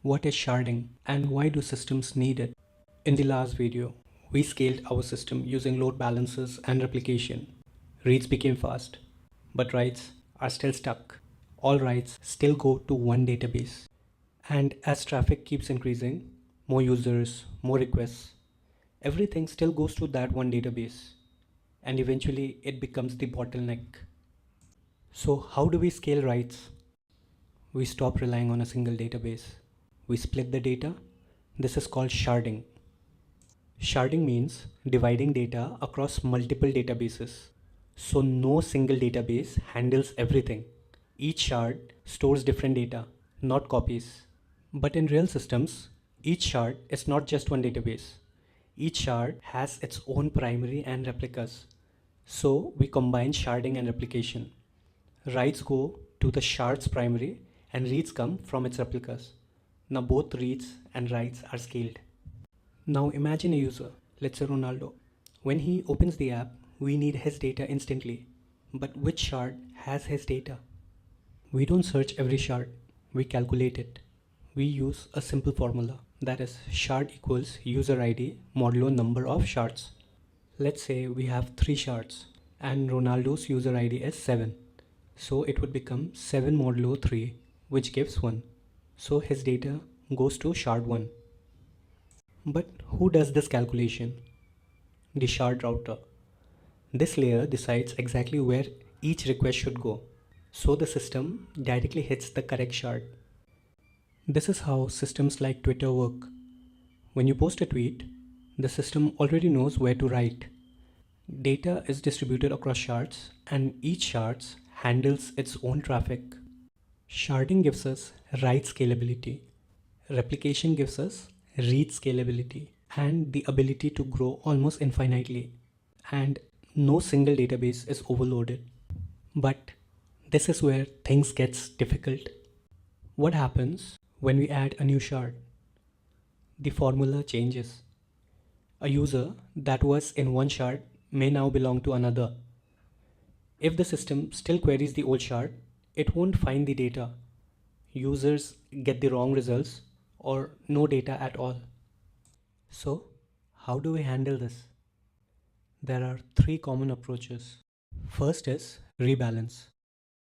What is sharding and why do systems need it? In the last video, we scaled our system using load balancers and replication. Reads became fast, but writes are still stuck. All writes still go to one database. And as traffic keeps increasing, more users, more requests, everything still goes to that one database. And eventually it becomes the bottleneck. So how do we scale writes? We stop relying on a single database. We split the data. This is called sharding. Sharding means dividing data across multiple databases. So no single database handles everything. Each shard stores different data, not copies. But in real systems, each shard is not just one database. Each shard has its own primary and replicas. So we combine sharding and replication. Writes go to the shard's primary and reads come from its replicas. Now both reads and writes are scaled. Now imagine a user, let's say Ronaldo. When he opens the app, we need his data instantly. But which shard has his data? We don't search every shard, we calculate it. We use a simple formula, that is shard equals user ID modulo number of shards. Let's say we have 3 shards and Ronaldo's user ID is 7. So it would become 7 modulo 3, which gives 1. So his data goes to shard 1. But who does this calculation? The shard router. This layer decides exactly where each request should go. So the system directly hits the correct shard. This is how systems like Twitter work. When you post a tweet, the system already knows where to write. Data is distributed across shards and each shards handles its own traffic. Sharding gives us write scalability. Replication gives us read scalability and the ability to grow almost infinitely. And no single database is overloaded. But this is where things gets difficult. What happens when we add a new shard? The formula changes. A user that was in one shard may now belong to another. If the system still queries the old shard, it won't find the data. Users get the wrong results or no data at all. So, how do we handle this? There are 3 common approaches. First is rebalance.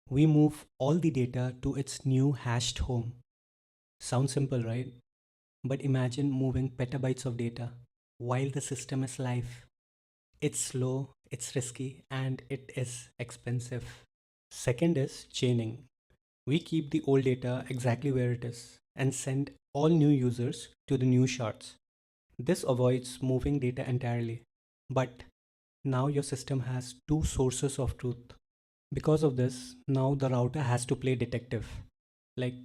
We move all the data to its new hashed home. Sounds simple, right? But imagine moving petabytes of data while the system is live. It's slow, it's risky, and it is expensive. Second is chaining. We keep the old data exactly where it is and send all new users to the new shards. This avoids moving data entirely. But now your system has 2 sources of truth. Because of this, now the router has to play detective. Like,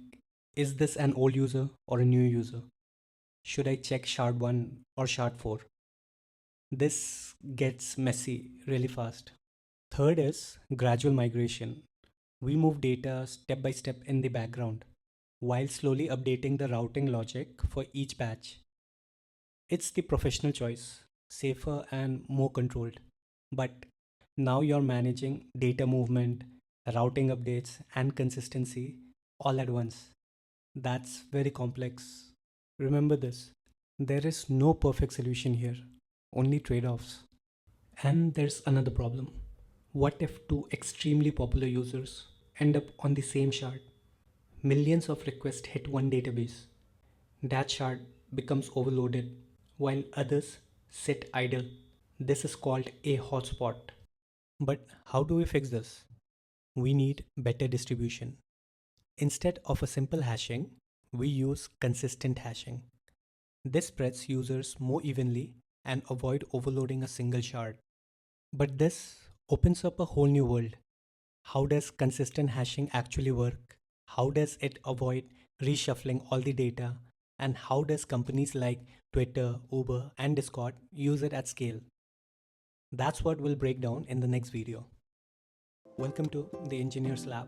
is this an old user or a new user? Should I check shard 1 or shard 4? This gets messy really fast. Third is gradual migration. We move data step by step in the background while slowly updating the routing logic for each batch. It's the professional choice, safer and more controlled. But now you're managing data movement, routing updates, and consistency all at once. That's very complex. Remember this, there is no perfect solution here, only trade offs. And there's another problem. What if two extremely popular users end up on the same shard? Millions of requests hit one database. That shard becomes overloaded while others sit idle. This is called a hotspot. But how do we fix this? We need better distribution. Instead of a simple hashing, we use consistent hashing. This spreads users more evenly and avoid overloading a single shard. But this opens up a whole new world. How does consistent hashing actually work? How does it avoid reshuffling all the data? And how does companies like Twitter, Uber, and Discord use it at scale? That's what we'll break down in the next video. Welcome to the Engineer's Lab.